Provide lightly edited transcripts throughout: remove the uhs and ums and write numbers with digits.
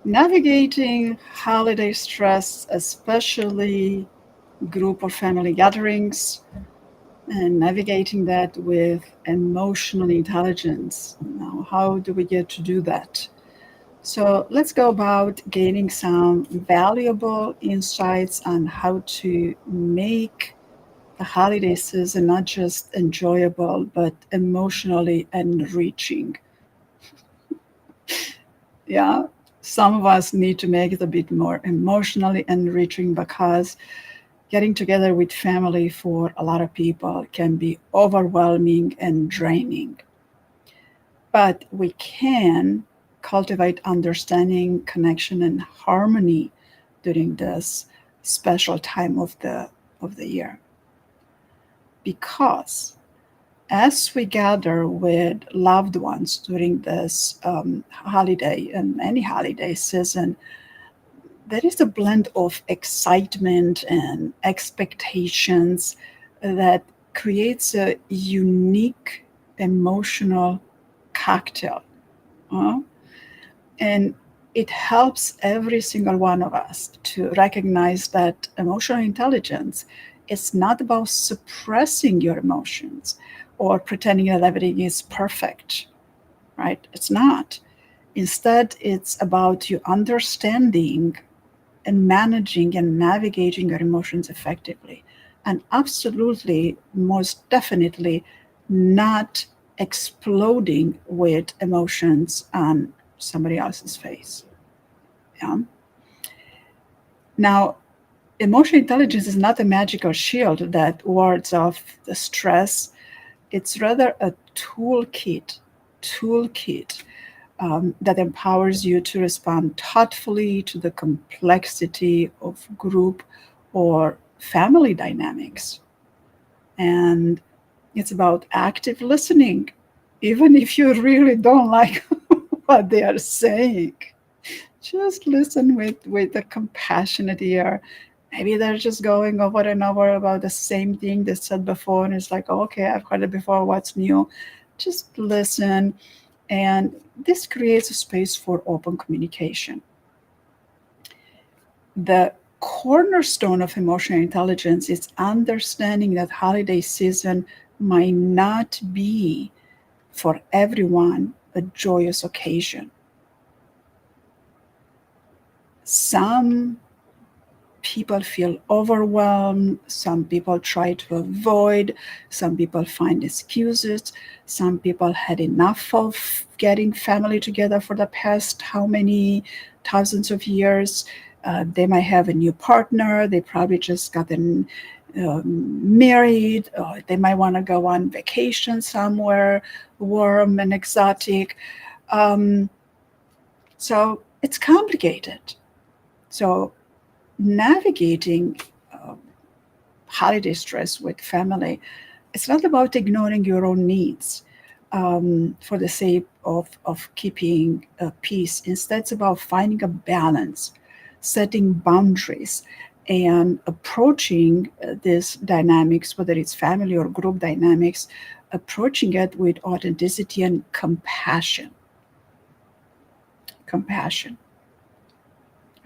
Navigating holiday stress, especially group or family gatherings, and navigating that with emotional intelligence. Now, how do we get to do that? So, let's go about gaining some valuable insights on how to make the holiday season not just enjoyable, but emotionally enriching. Yeah, some of us need to make it a bit more emotionally enriching because getting together with family for a lot of people can be overwhelming and draining. But we can cultivate understanding, connection, and harmony during this special time of the year. Because as we gather with loved ones during this holiday and any holiday season, there is a blend of excitement and expectations that creates a unique emotional cocktail. uh, and it helps every single one of us to recognize that emotional intelligence is not about suppressing your emotions or pretending that everything is perfect, right? It's not. Instead, it's about you understanding and managing and navigating your emotions effectively. And absolutely, most definitely, not exploding with emotions on somebody else's face. Yeah. Now, emotional intelligence is not a magical shield that wards off the stress. It's rather a toolkit that empowers you to respond thoughtfully to the complexity of group or family dynamics. And it's about active listening, even if you really don't like what they are saying. Just listen with a compassionate ear. Maybe they're just going over and over about the same thing they said before, and it's like, oh, okay, I've heard it before. What's new? Just listen, and this creates a space for open communication. The cornerstone of emotional intelligence is understanding that holiday season might not be for everyone a joyous occasion. Some people feel overwhelmed, some people try to avoid, some people find excuses, some people had enough of getting family together for the past how many thousands of years. They might have a new partner, they probably just gotten married, or they might want to go on vacation somewhere warm and exotic. Um, so it's complicated. So navigating uh, holiday stress with family, it's not about ignoring your own needs for the sake of keeping peace. Instead, it's about finding a balance, setting boundaries, and approaching these dynamics, whether it's family or group dynamics, approaching it with authenticity and compassion. Compassion.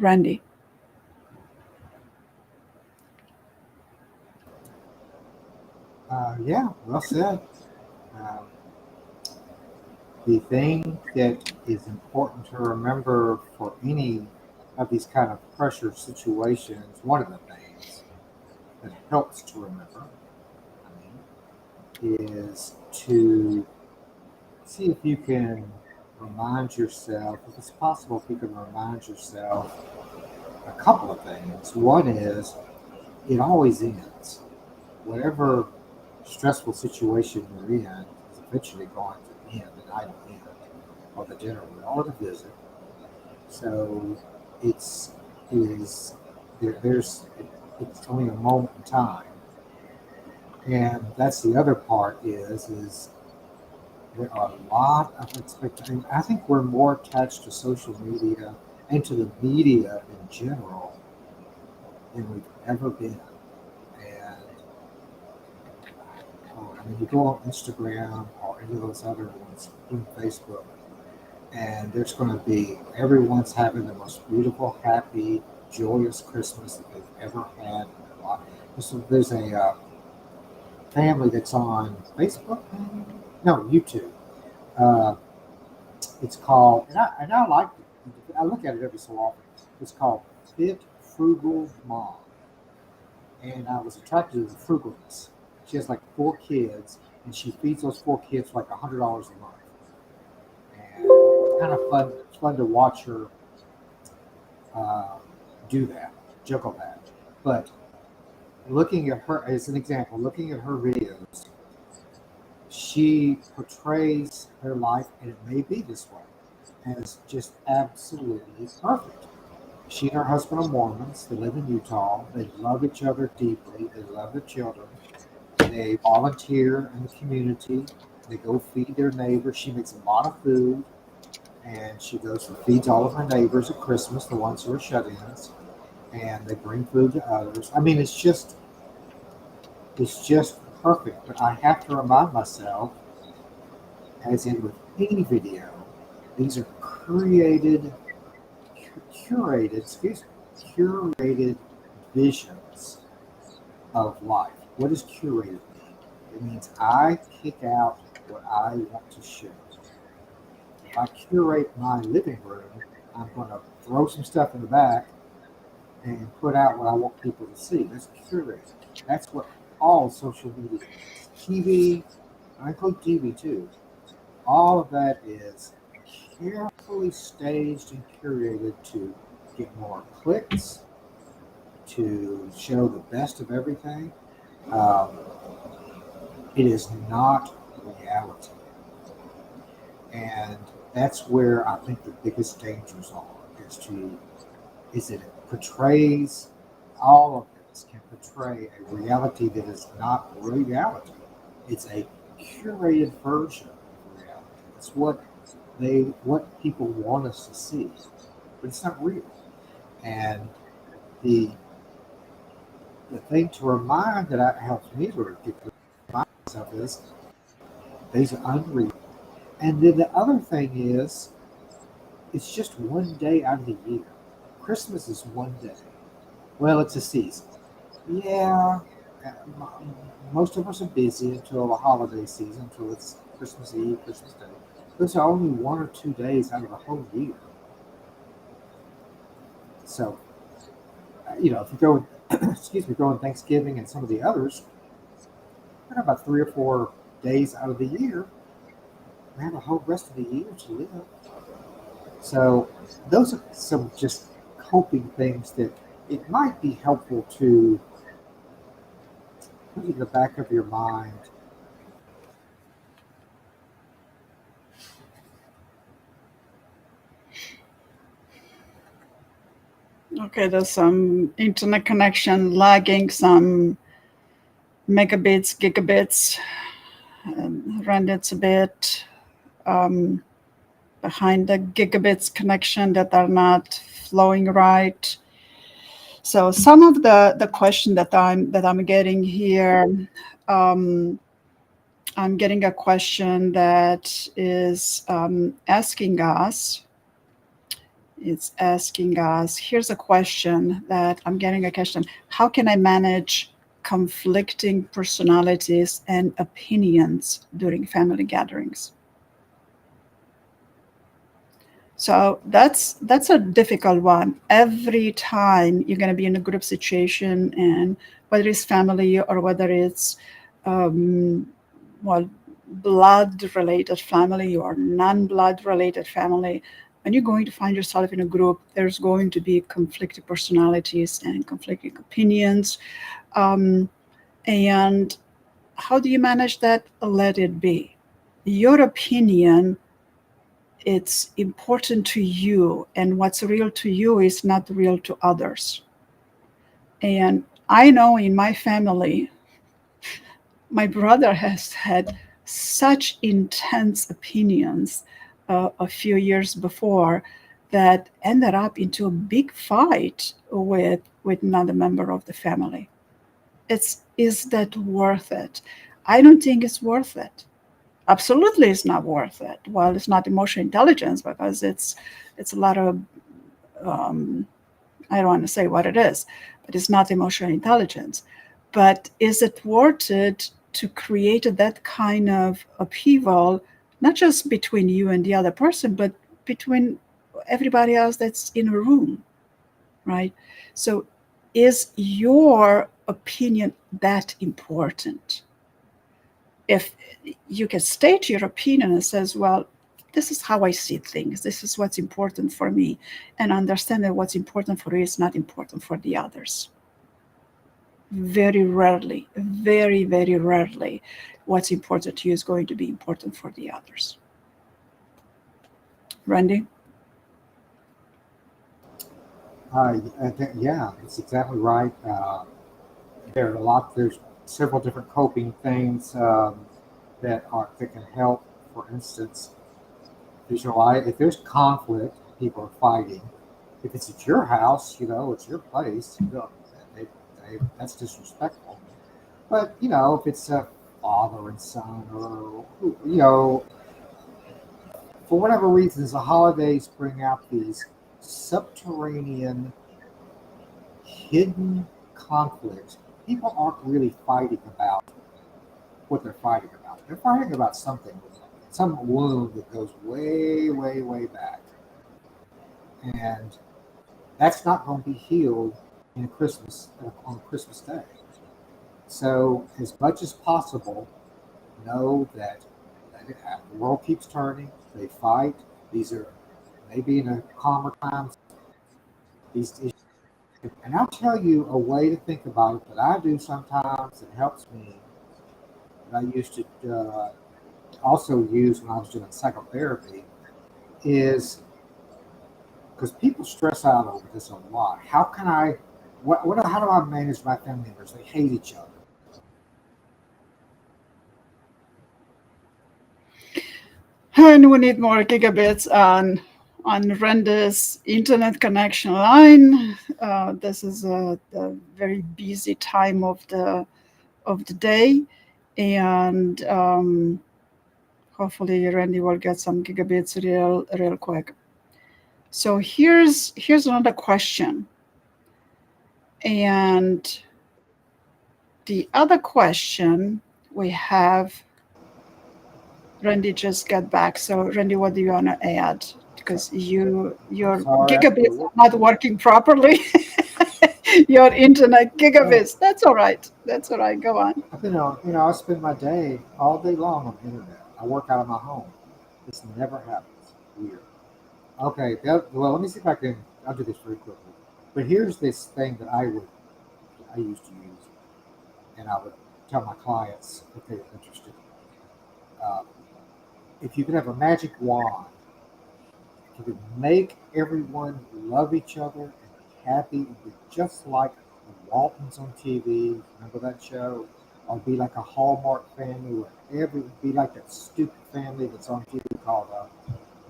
Randy. Yeah, well said. Um, the thing that is important to remember for any of these kind of pressure situations, one of the things that helps to remember, is to see if you can remind yourself, if it's possible, if you can remind yourself a couple of things. One is it always ends. Whatever stressful situation you're in is eventually going to end, the night will end, or the dinner will, or the visit. So it's it is there's it's only a moment in time, and that's the other part is there are a lot of expectations. I think we're more attached to social media and to the media in general than we've ever been. And I mean, you go on Instagram or any of those other ones, even Facebook, and there's going to be everyone's having the most beautiful, happy, joyous Christmas that they've ever had in their life. There's a family that's on Facebook, no, YouTube. Uh, it's called, and I like it. I look at it every so often. It's called Fit Frugal Mom, and I was attracted to the frugalness. She has like 4 kids, and she feeds those 4 kids for like $100 a month, and it's kind of fun. It's fun to watch her uh, do that, juggle that. But looking at her as an example, looking at her videos, she portrays her life, and it may be this way, as just absolutely perfect. She and her husband are Mormons. They live in Utah. They love each other deeply. They love their children. They volunteer in the community. They go feed their neighbors. She makes a lot of food, and she goes and feeds all of her neighbors at Christmas, the ones who are shut-ins, and they bring food to others. I mean, it's just perfect. But I have to remind myself, as in with any video, these are curated visions of life. What does curated mean? It means I pick out what I want to show. If I curate my living room, I'm going to throw some stuff in the back and put out what I want people to see. That's curated. That's what all social media is. TV, I include TV too. All of that is carefully staged and curated to get more clicks, to show the best of everything. Um, it is not reality. And that's where I think the biggest dangers are, is that it portrays, all of this can portray a reality that is not reality. It's a curated version of reality. It's what people want us to see, but it's not real. And the the thing to remind helps me to get to remind myself is these are unreal. And then the other thing is, it's just one day out of the year. Christmas is one day. Well, it's a season. Yeah, most of us are busy until the holiday season, until it's Christmas Eve, Christmas Day. Those are only 1 or 2 days out of the whole year. So, if you go, excuse me, go on Thanksgiving and some of the others, there are about 3 or 4 days out of the year. We have the whole rest of the year to live. So, those are some just coping things that it might be helpful to put in the back of your mind. Okay, there's some internet connection lagging, some megabits, gigabits. Rendit's a bit behind the gigabits connection that are not flowing right. So some of the question that I'm getting here, I'm getting a question that is asking us. It's asking us. Here's a question that I'm getting a question. How can I manage conflicting personalities and opinions during family gatherings? So that's a difficult one. Every time you're going to be in a group situation, and whether it's family or whether it's blood-related family or non-blood-related family, when you're going to find yourself in a group, there's going to be conflicting personalities and conflicting opinions. And how do you manage that? Let it be. Your opinion, it's important to you, and what's real to you is not real to others. And I know in my family, my brother has had such intense opinions a few years before that ended up into a big fight with another member of the family. Is that worth it? I don't think it's worth it. Absolutely, it's not worth it. Well, it's not emotional intelligence because it's a lot of I don't want to say what it is, but it's not emotional intelligence. But is it worth it to create that kind of upheaval, not just between you and the other person, but between everybody else that's in a room, right? So, is your opinion that important? If you can state your opinion and says, well, this is how I see things, this is what's important for me, and understand that what's important for you is not important for the others. Very rarely, very, very rarely, what's important to you is going to be important for the others. Randy? Yeah, it's exactly right. There's several different coping things that can help. For instance, if there's conflict, people are fighting. If it's at your house, it's your place. They, that's disrespectful. But if it's a father and son, or for whatever reasons, the holidays bring out these subterranean, hidden conflicts. People aren't really fighting about what they're fighting about. They're fighting about something, some wound that goes way, way, way back. And that's not going to be healed on Christmas Day. So, as much as possible, know that let it happen. The world keeps turning. They fight. These are maybe in a calmer times. These issues. And I'll tell you a way to think about it that I do sometimes. It helps me. That I used to also use when I was doing psychotherapy is because people stress out over this a lot. How can I? How do I manage my family members? They hate each other. And we need more gigabits on Randy's internet connection line. This is a very busy time of the day, and hopefully Randy will get some gigabits real quick. So here's another question, and the other question we have. Randy just got back. So Randy, what do you want to add? Because your gigabits are not working properly. Your internet gigabits. That's all right. That's all right. Go on. I spend my day all day long on the internet. I work out of my home. This never happens. Weird. Okay. Well, let me see if I can. I'll do this very quickly. But here's this thing that I used to use, and I would tell my clients if they were interested. If you could have a magic wand, if you could make everyone love each other and be happy and be just like the Waltons on TV, remember that show? Or be like a Hallmark family where be like that stupid family that's on TV called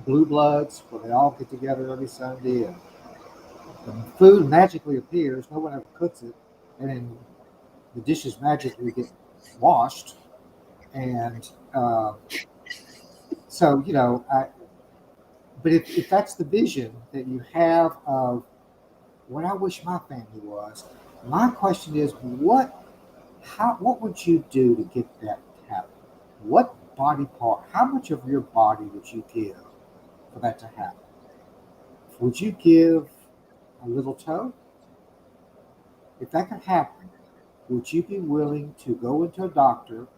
Blue Bloods, where they all get together every Sunday and the food magically appears, no one ever cooks it, and then the dishes magically get washed. And so, but if that's the vision that you have of what I wish my family was, my question is, what would you do to get that to happen? What body part, how much of your body would you give for that to happen? Would you give a little toe? If that could happen, would you be willing to go into a doctor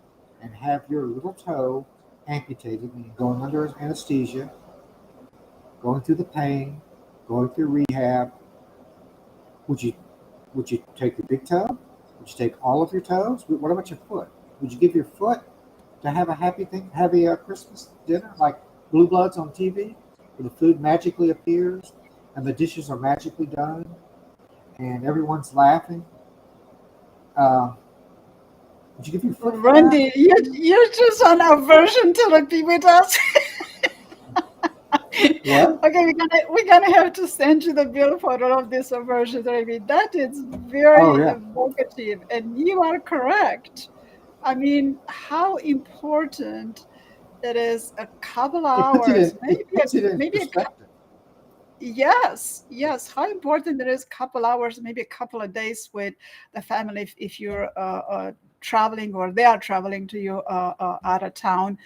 and have your little toe amputated, going under anesthesia, going through the pain, going through rehab? Would you take your big toe? Would you take all of your toes? What about your foot? Would you give your foot to have a happy Christmas dinner like Blue Bloods on TV, where the food magically appears and the dishes are magically done and everyone's laughing? Would you give your foot? Randy, you're just on aversion therapy with us. What? Okay, we're gonna have to send you the bill for all of this aversion therapy. That is very evocative, and you are correct. I mean, how important It is a couple It hours, puts it in maybe perspective. yes. How important it is, couple hours, maybe a couple of days with the family if you're traveling or they are traveling to you out of town,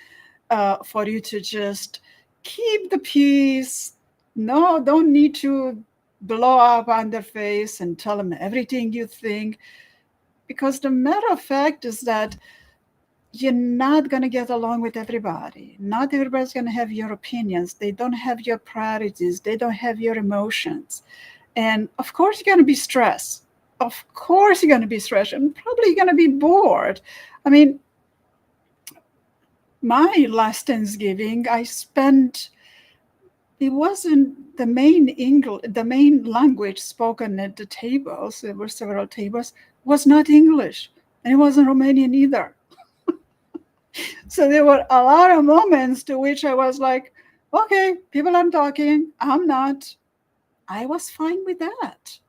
for you to just keep the peace. No, don't need to blow up on their face and tell them everything you think, because the matter of fact is that you're not going to get along with everybody. Not everybody's going to have your opinions. They don't have your priorities. They don't have your emotions. And of course, you're going to be stressed. Of course, you're going to be stressed and probably going to be bored. I mean, my last Thanksgiving, I spent, it wasn't the main English, the main language spoken at the tables. There were several tables, was not English, and it wasn't Romanian either. So there were a lot of moments to which I was like, okay, people are talking, I'm not. I was fine with that.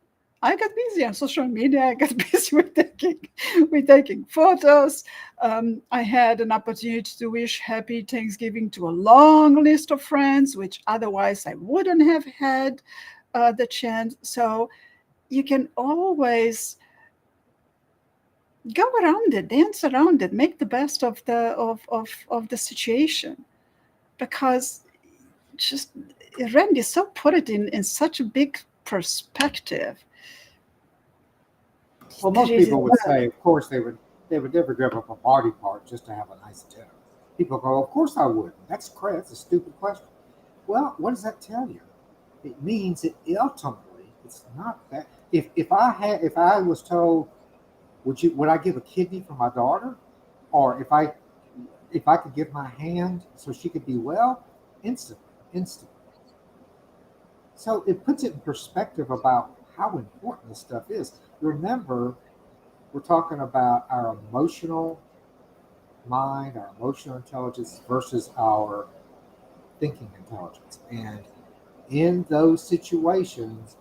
I got busy on social media. I got busy with taking photos. I had an opportunity to wish happy Thanksgiving to a long list of friends, which otherwise I wouldn't have had the chance. So you can always go around it, dance around it, make the best of the situation, because just Randy so put it in such a big perspective. Well, There most is, people would say, of course, they would never give up a party part just to have a nice dinner. People go, of course I wouldn't. That's crazy. That's a stupid question. Well, what does that tell you? It means that ultimately it's not that. If I was told, would I give a kidney for my daughter, or if I could give my hand so she could be well, instantly. So it puts it in perspective about how important this stuff is. Remember, we're talking about our emotional mind, our emotional intelligence versus our thinking intelligence. And in those situations,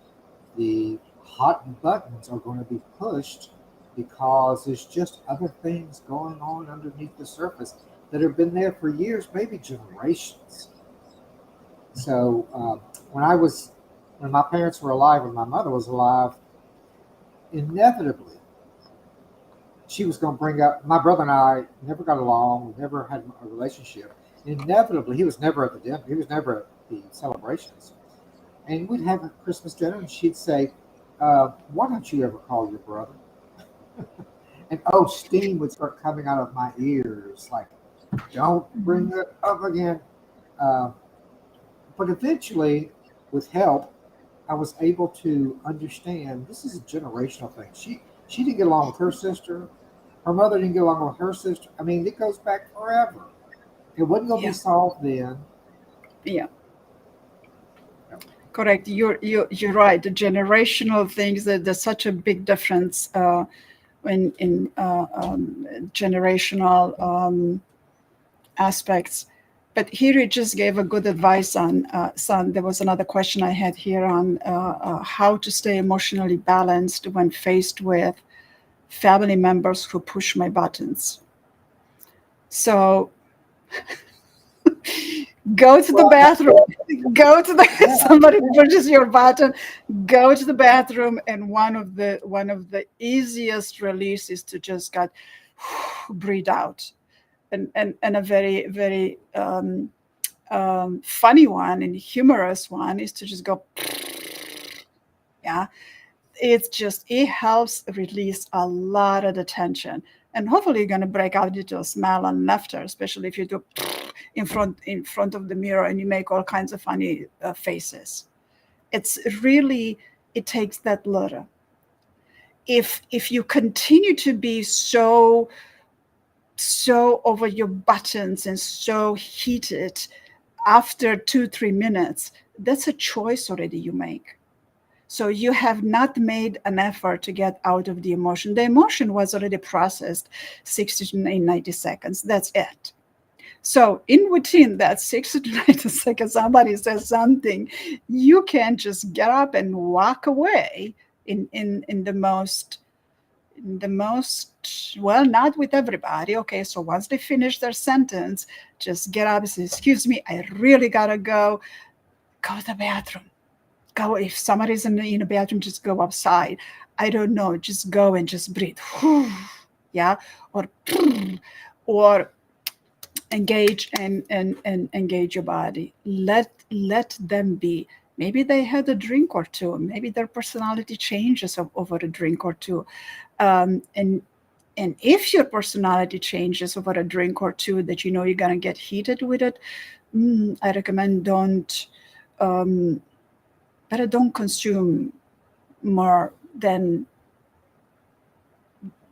the hot buttons are going to be pushed because there's just other things going on underneath the surface that have been there for years, maybe generations. So when my parents were alive, when my mother was alive, inevitably she was going to bring up my brother and I never got along, we never had a relationship. Inevitably, he was never at the dinner, he was never at the celebrations. And we'd have a Christmas dinner, and she'd say, "Why don't you ever call your brother?" And oh, steam would start coming out of my ears, like, "Don't bring it up again." Uh, but eventually, with help, I was able to understand this is a generational thing. She didn't get along with her sister. Her mother didn't get along with her sister. I mean, it goes back forever. It wasn't going to be yeah, solved then. yeah, correct. You're right. The generational things, that there's such a big difference in generational aspects. But here you just gave a good advice on son. There was another question I had here on how to stay emotionally balanced when faced with family members who push my buttons. So go to the Well, bathroom. Go to the yeah, somebody pushes your button. Go to the bathroom, and one of the easiest release is to just got breathe out, and a very very funny one and humorous one is to just go, yeah. It helps release a lot of the tension, and hopefully you're going to break out into a smile and laughter, especially if you do in front of the mirror and you make all kinds of funny faces. It's really, it takes that little. If you continue to be so over your buttons and so heated after 2-3 minutes, that's a choice already you make. So you have not made an effort to get out of the emotion. The emotion was already processed 60 to 90 seconds. That's it. So in between that 60 to 90 seconds, somebody says something, you can just get up and walk away in the most the most, well, not with everybody. Okay, so once they finish their sentence, just get up and say, excuse me, I really gotta go to the bathroom. Go, if somebody's in the bathroom, just go outside. I don't know, just go and just breathe. Yeah, or or engage and engage your body. Let them be. Maybe they had a drink or two. Maybe their personality changes over a drink or two. And if your personality changes over a drink or two, that you know you're gonna get heated with it, I recommend better don't consume more than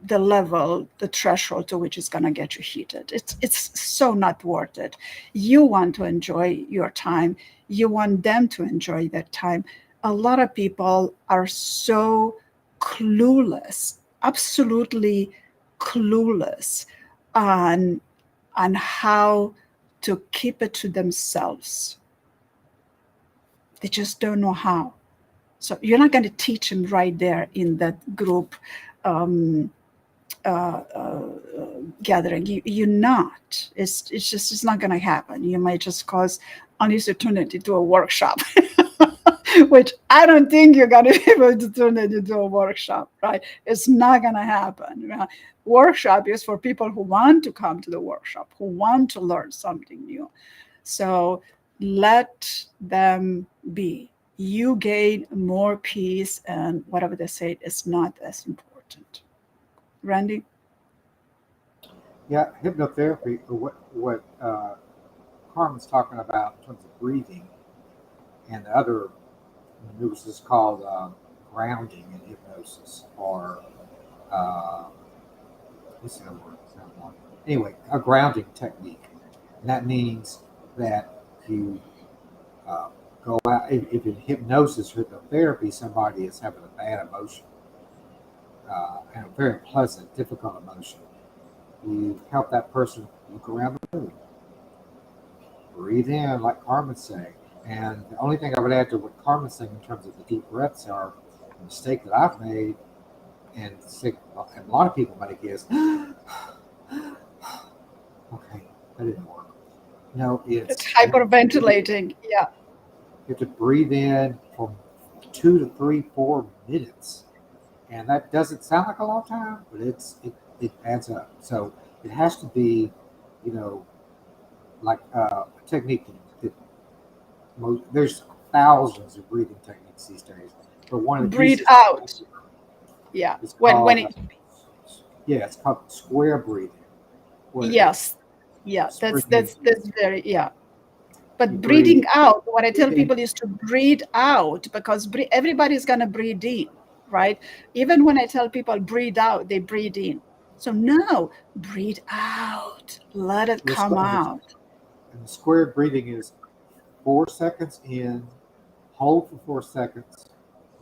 the threshold to which it's going to get you heated. It's so not worth it. You want to enjoy your time. You want them to enjoy their time. A lot of people are so clueless, absolutely clueless on how to keep it to themselves. They just don't know how. So you're not going to teach them right there in that group gathering. You're not. It's not going to happen. You might just cause unused to turn it into a workshop, which I don't think you're going to be able to turn it into a workshop, right? It's not going to happen. Workshop is for people who want to come to the workshop, who want to learn something new. So let them be. You gain more peace, and whatever they say is not as important. Randy? Yeah, hypnotherapy, what Carmen's talking about in terms of breathing, and the other maneuvers is called grounding in hypnosis, or what's the other word? Anyway, a grounding technique. And that means that you go out, if in hypnosis or hypnotherapy, somebody is having a bad emotion, and a very pleasant, difficult emotion, you help that person look around the room, breathe in, like Carmen's saying. And the only thing I would add to what Carmen's saying in terms of the deep breaths are a mistake that I've made, and a lot of people make is, okay, that didn't work. No, It's hyperventilating. Yeah. You have to breathe in for 2 to 3, 4 minutes, and that doesn't sound like a long time, but it adds up. So it has to be, like a technique that there's thousands of breathing techniques these days. But one of the breathe out. Yeah. It's called square breathing. Yes. Yeah. That's very, yeah. But breathing out, what I tell people is to breathe out, because everybody's going to breathe in, right? Even when I tell people breathe out, they breathe in. So no, breathe out. Let it come out. And the square breathing is 4 seconds in, hold for 4 seconds,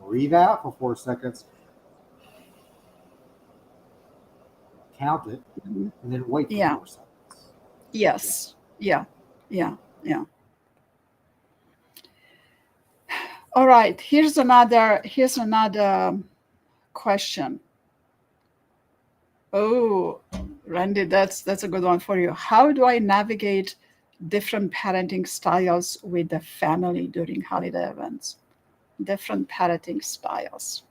breathe out for 4 seconds, count it, and then wait for 4 seconds. Yes. Yeah. All right. Here's another question. Oh, Randy, that's a good one for you. How do I navigate different parenting styles with the family during holiday events? Different parenting styles.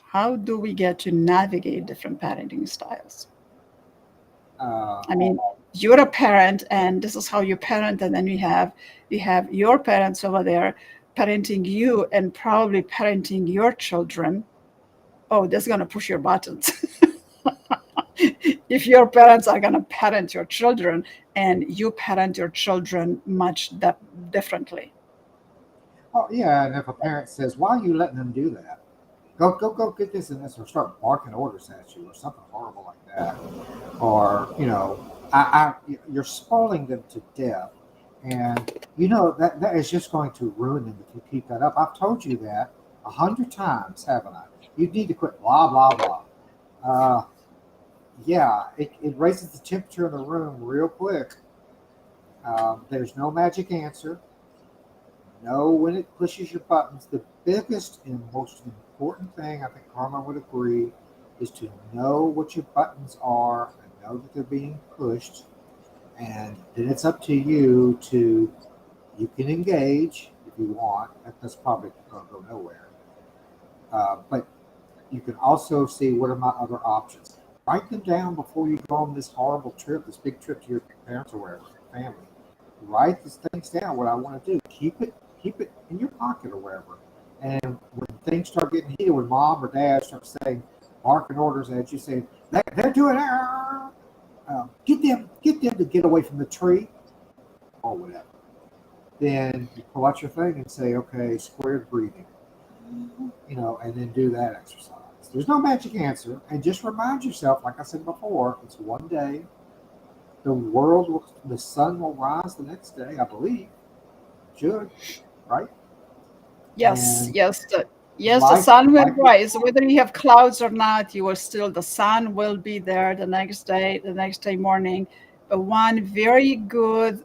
How do we get to navigate different parenting styles? I mean, you're a parent, and this is how you parent, and then you have your parents over there parenting you and probably parenting your children. Oh, that's going to push your buttons. If your parents are going to parent your children and you parent your children much differently. Oh, yeah. And if a parent says, why are you letting them do that? Go get this and this, or start barking orders at you, or something horrible like that. Or, you're spoiling them to death. And, that is just going to ruin them if you keep that up. I've told you that 100 times, haven't I? You need to quit blah, blah, blah. It raises the temperature in the room real quick. There's no magic answer. know when it pushes your buttons. The biggest and most important thing, I think Karma would agree, is to know what your buttons are and know that they're being pushed. And then it's up to you to, you can engage if you want. That's probably going to go nowhere. But you can also see what are my other options. Write them down before you go on this horrible trip, this big trip to your parents or wherever, family. Write these things down. What I want to do. Keep it in your pocket or wherever. And when things start getting heated, when mom or dad starts saying, barking orders at you, saying they're doing it, get them to get away from the tree or whatever. Then you pull out your thing and say, okay, squared breathing, and then do that exercise. There's no magic answer, and just remind yourself, like I said before, it's one day. The sun will rise the next day, I believe. Should, right? Yes, And yes, yes, the life, sun will life, rise. Whether you have clouds or not, the sun will be there the next day morning. But one very good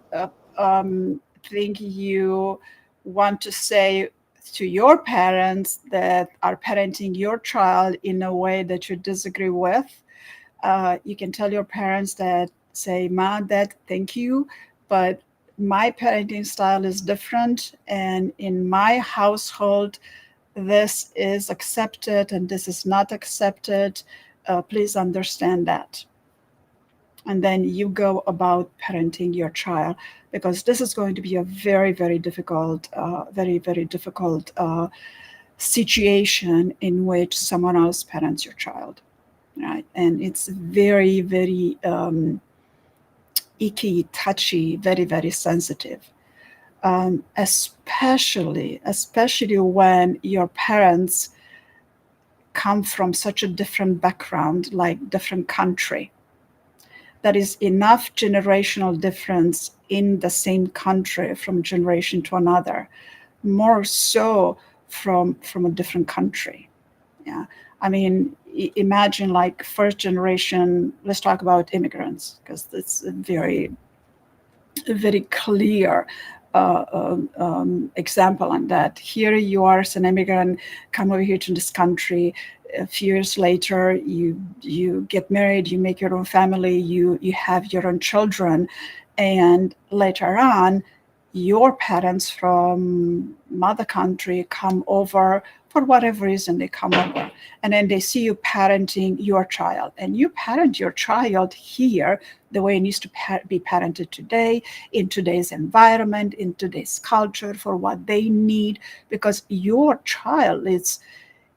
thing you want to say to your parents that are parenting your child in a way that you disagree with, you can tell your parents that, say, Mom, Dad, thank you, but my parenting style is different. And in my household, this is accepted and this is not accepted. Please understand that. And then you go about parenting your child, because this is going to be a very, very difficult, very difficult situation in which someone else parents your child. Right? And it's very, very icky, touchy, very sensitive. Especially when your parents come from such a different background, like different country. There is enough generational difference in the same country from generation to another, more so from a different country. Yeah, I mean, imagine like first generation. Let's talk about immigrants, because it's a very clear example on that. Here you are as an immigrant, come over here to this country. A few years later, you get married, you make your own family, you have your own children, and later on, your parents from mother country come over for whatever reason they come over, and then they see you parenting your child, and you parent your child here the way it needs to be parented today, in today's environment, in today's culture, for what they need, because your child is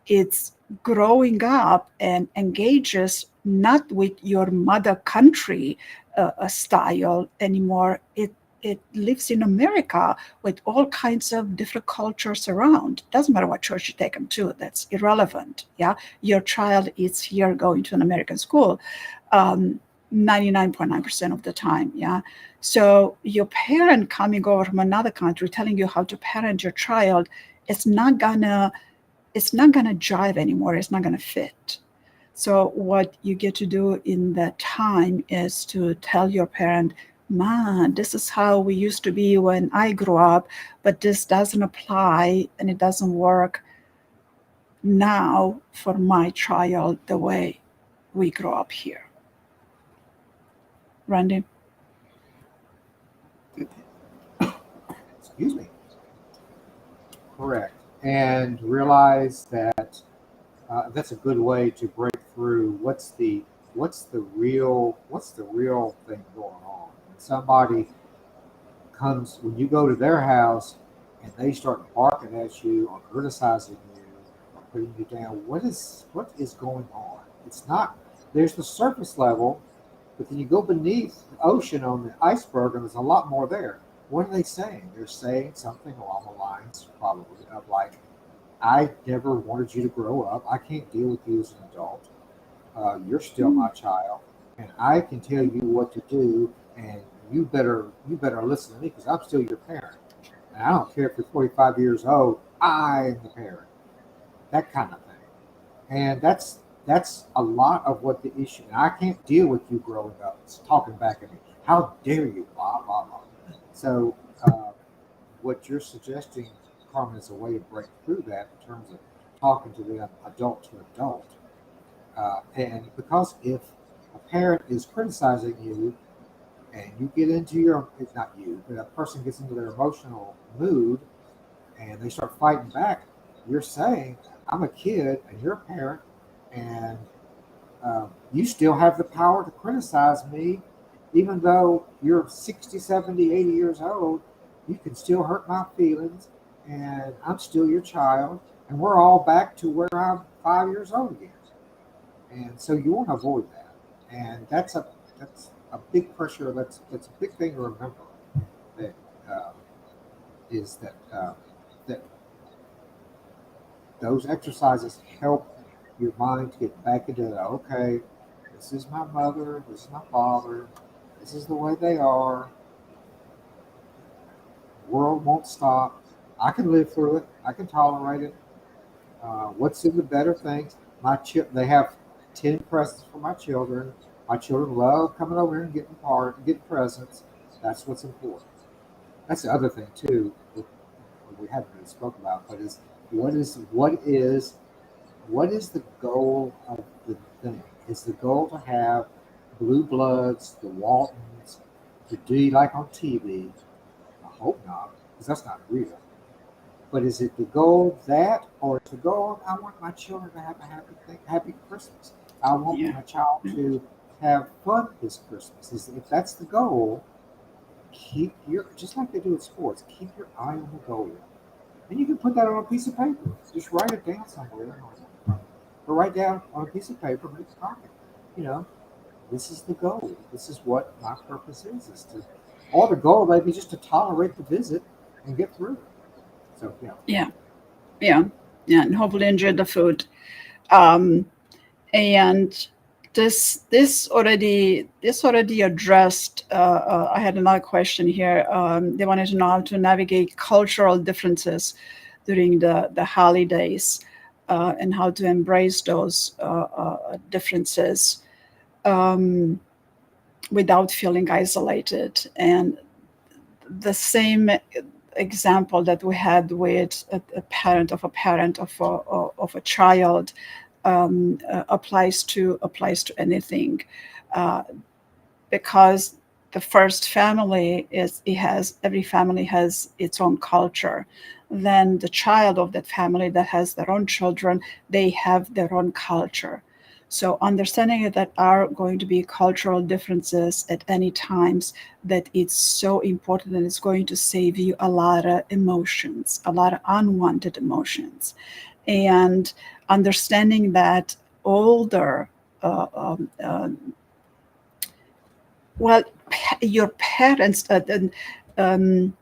it's growing up and engages not with your mother country style anymore. It lives in America with all kinds of different cultures around. Doesn't matter what church you take them to, that's irrelevant. Yeah, your child is here going to an American school 99.9% of the time. Yeah, so your parent coming over from another country telling you how to parent your child, it's not gonna jive anymore. It's not gonna fit. So what you get to do in that time is to tell your parent, Man, this is how we used to be when I grew up, but this doesn't apply and it doesn't work now for my child the way we grew up here. Randy? excuse me. Correct. And realize that that's a good way to break through what's the real thing going on. When somebody comes, when you go to their house and they start barking at you or criticizing you or putting you down, what is going on? It's not, there's the surface level, but then you go beneath the ocean on the iceberg and there's a lot more there. What are they saying? They're saying something along the lines probably of like, I never wanted you to grow up. I can't deal with you as an adult. You're still my child, and I can tell you what to do, and you better listen to me because I'm still your parent. And I don't care if you're 45 years old. I am the parent. That kind of thing. And that's a lot of what the issue. And I can't deal with you growing up talking back at me. How dare you? Blah blah blah. So what you're suggesting, Carmen, is a way to break through that in terms of talking to them adult to adult. And because if a parent is criticizing you and you get into your, it's not you, but a person gets into their emotional mood and they start fighting back, you're saying, I'm a kid and you're a parent, and you still have the power to criticize me, even though you're 60, 70, 80 years old. You can still hurt my feelings, and I'm still your child, and we're all back to where I'm 5 years old again. And so you want to avoid that, and that's a big pressure. That's a big thing to remember. That uh, is that those exercises help your mind to get back into the okay. This is my mother. This is my father. This is the way they are. The world won't stop. I can live through it. I can tolerate it. What's in the better things? They have 10 presents for my children. My children love coming over here and getting presents. That's what's important. That's the other thing too. That we haven't really spoke about, but is what is what is what is the goal of the thing? Is the goal to have blue bloods, the Waltons, to do like on TV? I hope not, because that's not real. But is it the goal that, or is the goal I want my children to have a happy Christmas? I want Yeah. my child to have fun this Christmas. If that's the goal, keep your just like they do in sports. Keep your eye on the goal, and you can put that on a piece of paper. Just write it down somewhere, or write down on a piece of paper in your pocket. You know, this is the goal. This is what my purpose is to, or the goal maybe just to tolerate the visit and get through it. So yeah. Yeah. Yeah. Yeah. And hopefully enjoy the food. Um, and this already addressed. I had another question here. They wanted to know how to navigate cultural differences during the holidays, and how to embrace those differences, um, without feeling isolated. And the same example that we had with a parent of a child, applies to anything, uh, because the first family is it has every family has its own culture. Then the child of that family that has their own children, they have their own culture. So understanding that there are going to be cultural differences at any times, that it's so important, and it's going to save you a lot of emotions, a lot of unwanted emotions. And understanding that older, uh, um, uh, well, your parents, um,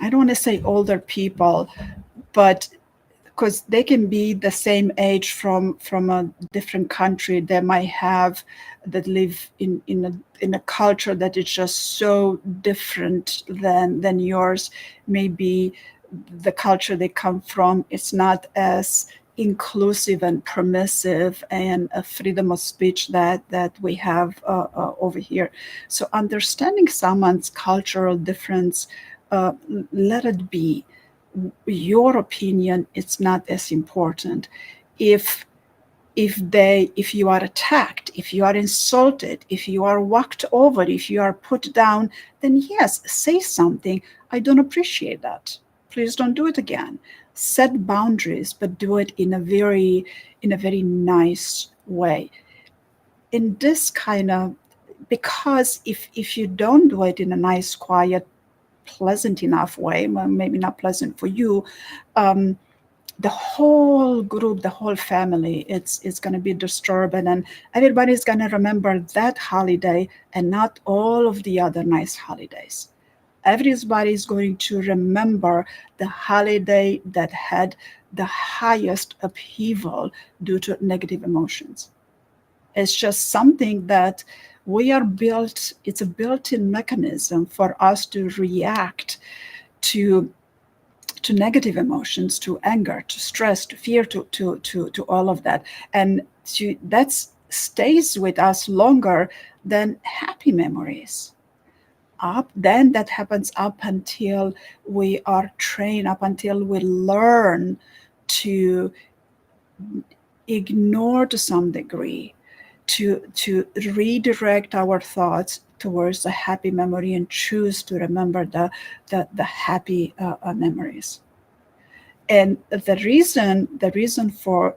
I don't want to say older people, but because they can be the same age from a different country, they might have that live in a culture that is just so different than yours. Maybe the culture they come from is not as inclusive and permissive and a freedom of speech that we have over here. So understanding someone's cultural difference, uh, let it be. Your opinion is not as important. If if they if you are attacked, if you are insulted, if you are walked over, if you are put down, then yes, say something. I don't appreciate that. Please don't do it again. Set boundaries, but do it in a very nice way. In this kind of, because if you don't do it in a nice, quiet, pleasant enough way, well, maybe not pleasant for you, um, the whole group, the whole family, it's going to be disturbed, and everybody's going to remember that holiday and not all of the other nice holidays. Everybody's going to remember the holiday that had the highest upheaval due to negative emotions. It's just something that we are built, it's a built-in mechanism for us to react to negative emotions, to anger, to stress, to fear, to all of that. And that stays with us longer than happy memories. up, then that happens up until we are trained, up until we learn to ignore to some degree, to redirect our thoughts towards the happy memory and choose to remember the happy memories. And the reason for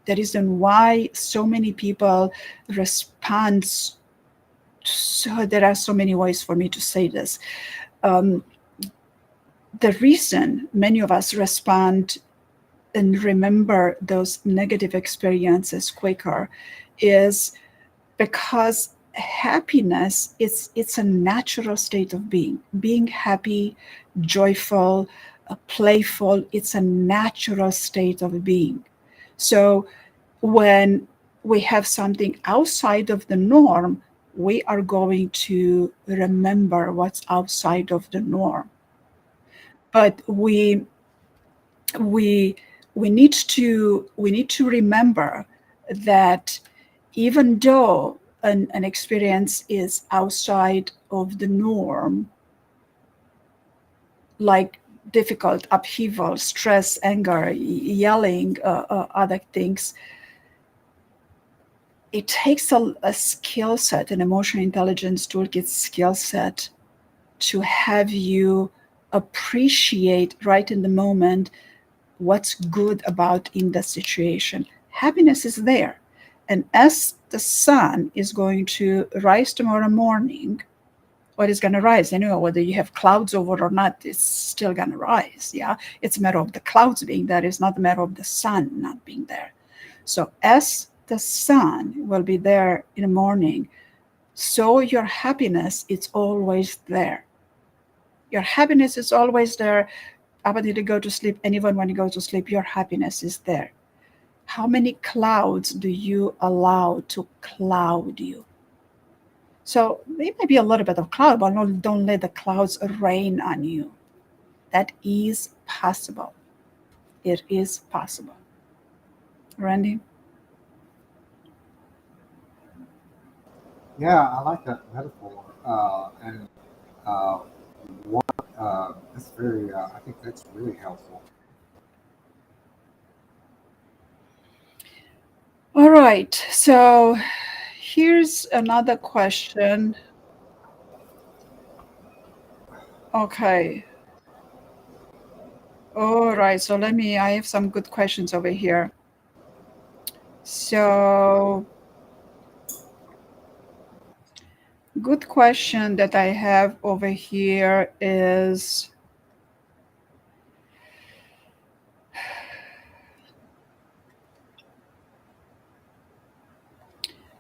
the reason why so many people respond, so there are so many ways for me to say this. The reason many of us respond and remember those negative experiences quicker is because happiness it's a natural state of being happy, joyful, playful. It's a natural state of being. So when we have something outside of the norm, we are going to remember what's outside of the norm. But we we need to remember that even though an experience is outside of the norm, like difficult upheaval, stress, anger, yelling, other things, it takes a skill set, an emotional intelligence toolkit skill set, to have you appreciate right in the moment what's good about in the situation. Happiness is there. And as the sun is going to rise tomorrow morning, what is going to rise anyway, whether you have clouds over or not, it's still going to rise. Yeah, it's a matter of the clouds being there. It's not a matter of the sun not being there. So as the sun will be there in the morning, so your happiness is always there. Your happiness is always there up until you go to sleep. And even when you go to sleep, your happiness is there. How many clouds do you allow to cloud you? So there may be a little bit of cloud, but don't let the clouds rain on you. That is possible. It is possible. Randy? Yeah, I like that metaphor. And what that's very. I think that's really helpful. All right. So here's another question. Okay. All right. So I have some good questions over here. So, good question that I have over here is,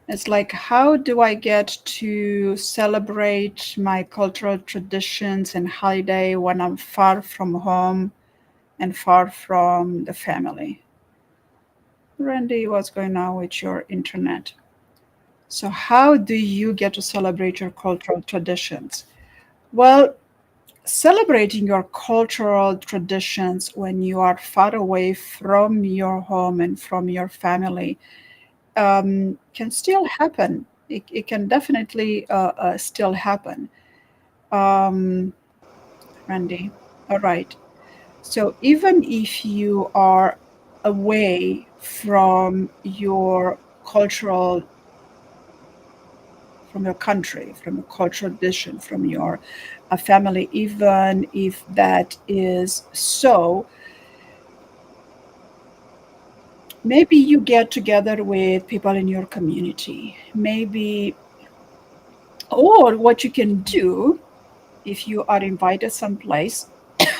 it's like, how do I get to celebrate my cultural traditions and holiday when I'm far from home and far from the family? Randy, what's going on with your internet? So, how do you get to celebrate your cultural traditions? Well, celebrating your cultural traditions when you are far away from your home and from your family can still happen. It can definitely still happen. Um, Randy, all right. So even if you are away from your country, from your cultural tradition, from your family, even if that is so, maybe you get together with people in your community. Maybe, or what you can do if you are invited someplace,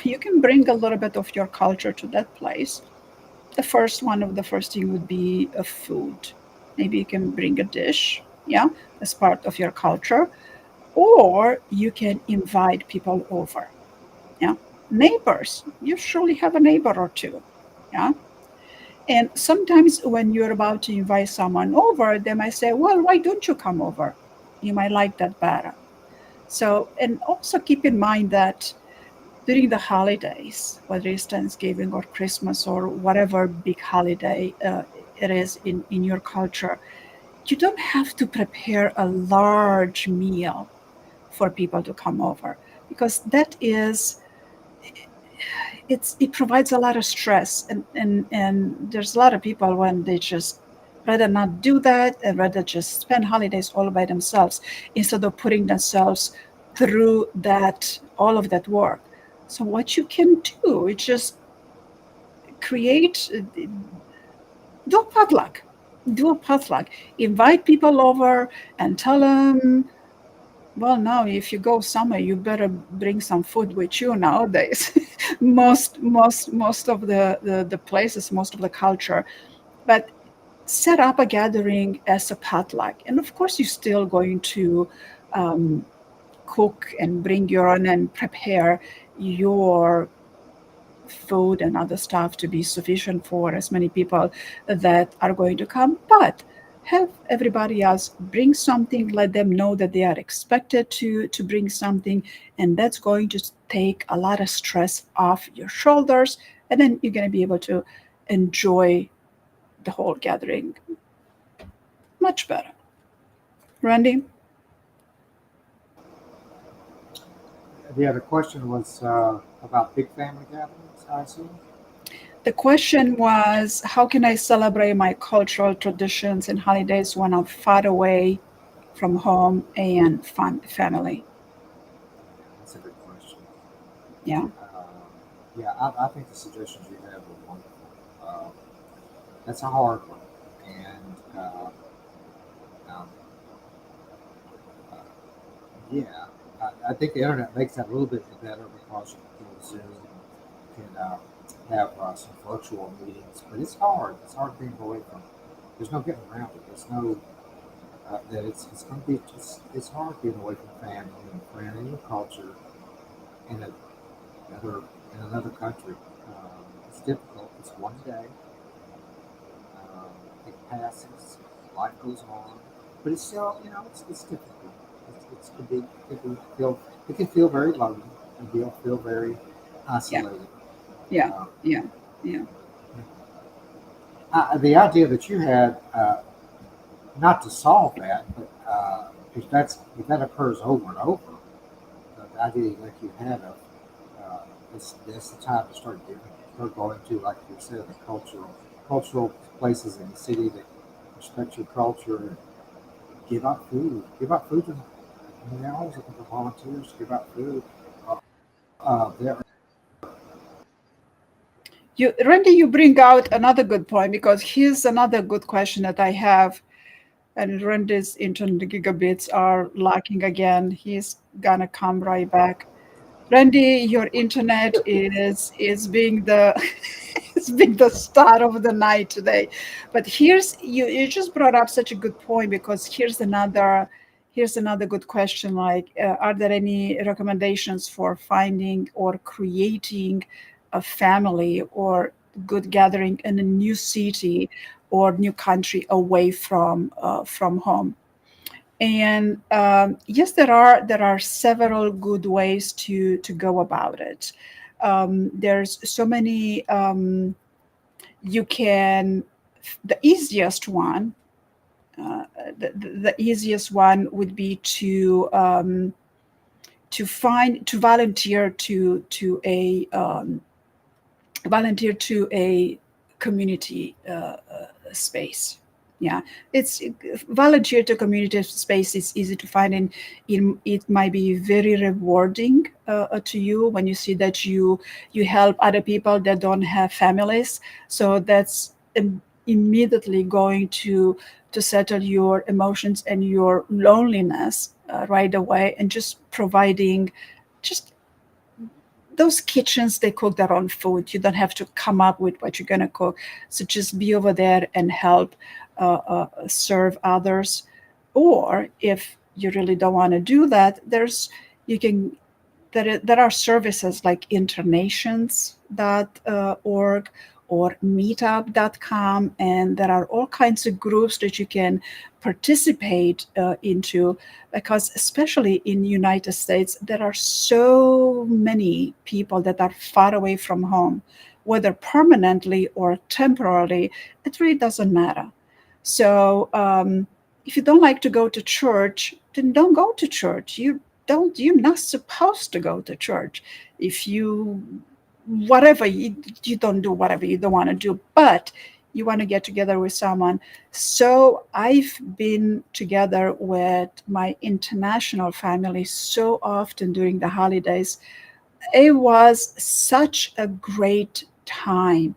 you can bring a little bit of your culture to that place. One of the first thing would be a food. Maybe you can bring a dish, yeah, as part of your culture, or you can invite people over. Yeah, neighbors. You surely have a neighbor or two. Yeah, and sometimes when you're about to invite someone over, they might say, "Well, why don't you come over? You might like that better." So, and also keep in mind that during the holidays, whether it's Thanksgiving or Christmas or whatever big holiday it is in your culture, you don't have to prepare a large meal for people to come over, because that is, it provides a lot of stress, and there's a lot of people when they just rather not do that and rather just spend holidays all by themselves instead of putting themselves through that, all of that work. So what you can do is just create, do a potluck, do a potluck, invite people over and tell them, well, now if you go somewhere, you better bring some food with you nowadays. Most of the places, most of the culture, but set up a gathering as a potluck, and of course you're still going to um, cook and bring your own and prepare your food and other stuff to be sufficient for as many people that are going to come, but have everybody else bring something, let them know that they are expected to bring something, and that's going to take a lot of stress off your shoulders, and then you're going to be able to enjoy the whole gathering much better. Randy? Yeah, the question was about big family gatherings, I assume. The question was, how can I celebrate my cultural traditions and holidays when I'm far away from home and family? That's a good question. Yeah. Uh, yeah, I think the suggestions you have are wonderful. Uh, that's a hard one, and um, uh, yeah, I think the internet makes that a little bit better because you can Zoom, can have some virtual meetings, but it's hard. It's hard being away from. There's no getting around it. There's no that it's going to be just it's hard being away from family and friends and your culture in another in another country. It's difficult. It's one day. Um, it passes. Life goes on, but it's still it's difficult. It's it can feel very lonely and feel very Yeah. isolated. Yeah. Uh, Yeah. Yeah. the idea that you had, not to solve that, but if that occurs over and over, the idea like you had of this the time to start going to, like you said, the cultural places in the city that respect your culture and give out food to them. I mean, they're always looking for volunteers to give out food. There, Randy, you bring out another good point, because here's another good question that I have. And Randy's internet gigabits are lacking again. He's gonna come right back. Randy, your internet is being the is being the star of the night today. But you just brought up such a good point, because here's another good question. Like, are there any recommendations for finding or creating a family or good gathering in a new city or new country away from home? And yes, there are several good ways to go about it. There's so many. You can The easiest one. The easiest one would be to volunteer to a community space. Yeah, it's volunteer to community space is easy to find, and it might be very rewarding to you when you see that you help other people that don't have families. So that's immediately going to settle your emotions and your loneliness right away, and just providing just those kitchens, they cook their own food. You don't have to come up with what you're going to cook. So just be over there and help serve others. Or if you really don't want to do that, you can there are services like internations.org or meetup.com, and there are all kinds of groups that you can participate into, because especially in the United States, there are so many people that are far away from home, whether permanently or temporarily. It really doesn't matter. So if you don't like to go to church, then don't go to church. You're not supposed to go to church. If you whatever you don't do whatever you don't want to do, but you want to get together with someone. So I've been together with my international family so often during the holidays. It was such a great time.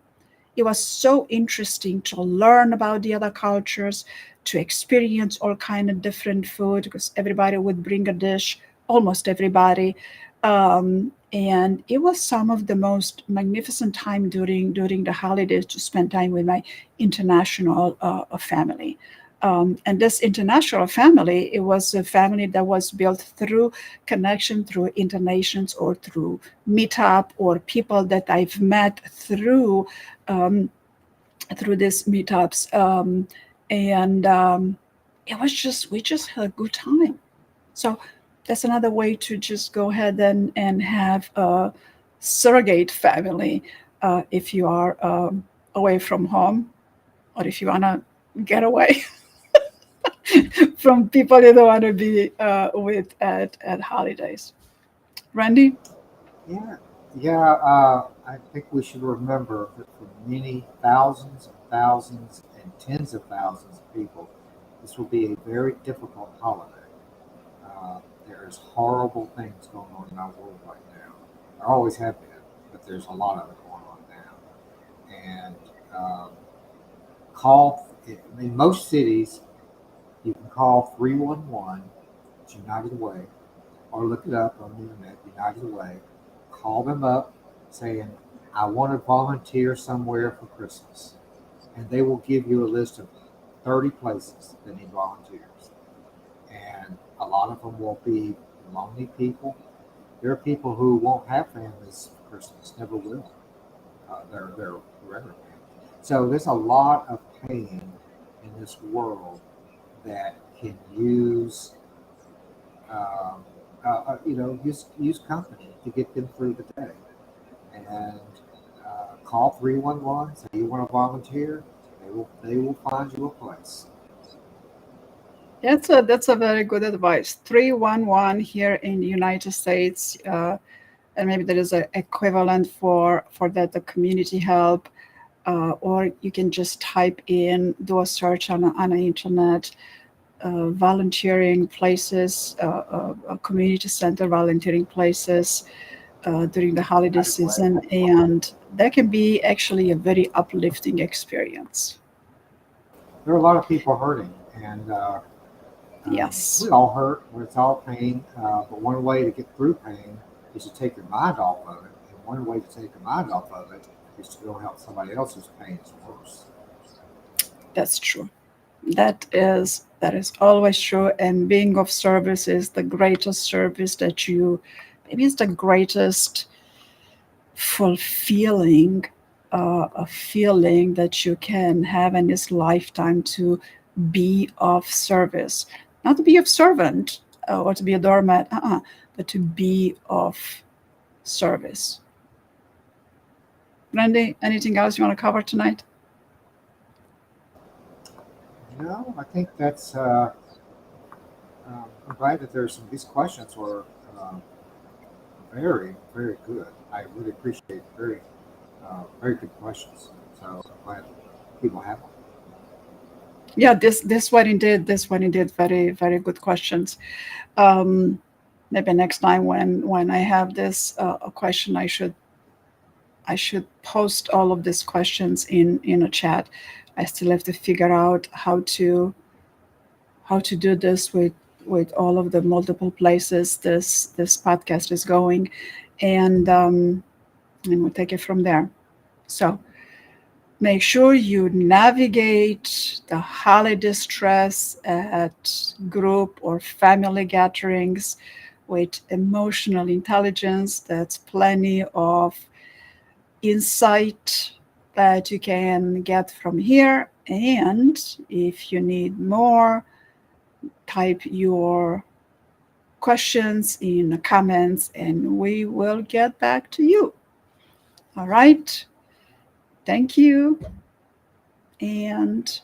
It was so interesting to learn about the other cultures, to experience all kind of different food, because everybody would bring a dish, almost everybody. And it was some of the most magnificent time during the holidays to spend time with my international family. And this international family, it was a family that was built through connection, through internations, or through meetup, or people that I've met um, through these meetups, and it was just we just had a good time. So that's another way to just go ahead and have a surrogate family if you are away from home, or if you want to get away from people you don't want to be with at holidays. Randy? Yeah, yeah. I think we should remember that for many thousands and thousands and tens of thousands of people, this will be a very difficult holiday. There's horrible things going on in our world right now. There always have been, but there's a lot of it going on now. And in most cities, you can call 311, it's United Way, or look it up on the internet, United Way. Call them up saying, I want to volunteer somewhere for Christmas. And they will give you a list of 30 places that need volunteers. And a lot of them will be lonely people. There are people who won't have families for Christmas, never will. They're regular families. So there's a lot of pain in this world that can use use company to get them through the day. And call 311, say you want to volunteer, they will find you a place. That's a very good advice. 311 here in the United States, and maybe there is an equivalent for that, the community help, or you can just type in, do a search on the internet, volunteering places, community center volunteering places during the holiday United Way. season, and that can be actually a very uplifting experience. There are a lot of people hurting, and we Yes. all hurt. It's all pain. But one way to get through pain is to take your mind off of it. And one way to take your mind off of it is to go help somebody else whose pain is worse. That's true. That is always true. And being of service is the greatest service that you, maybe it's the greatest fulfilling a feeling that you can have in this lifetime, to be of service, not to be of servant or to be a doormat, but to be of service. Randy, anything else you want to cover tonight? No, I think that's. I'm glad that these questions were very, very good. I really appreciate very good questions. So I'm glad people have them. Yeah, this one indeed very, very good questions. um Maybe next time when I have this a question, I should post all of these questions in a chat. I still have to figure out how to do this with all of the multiple places this podcast is going, and we'll take it from there. So make sure you navigate the holiday stress at group or family gatherings with emotional intelligence. That's plenty of insight that you can get from here. And if you need more, type your questions in the comments and we will get back to you. All right. Thank you. And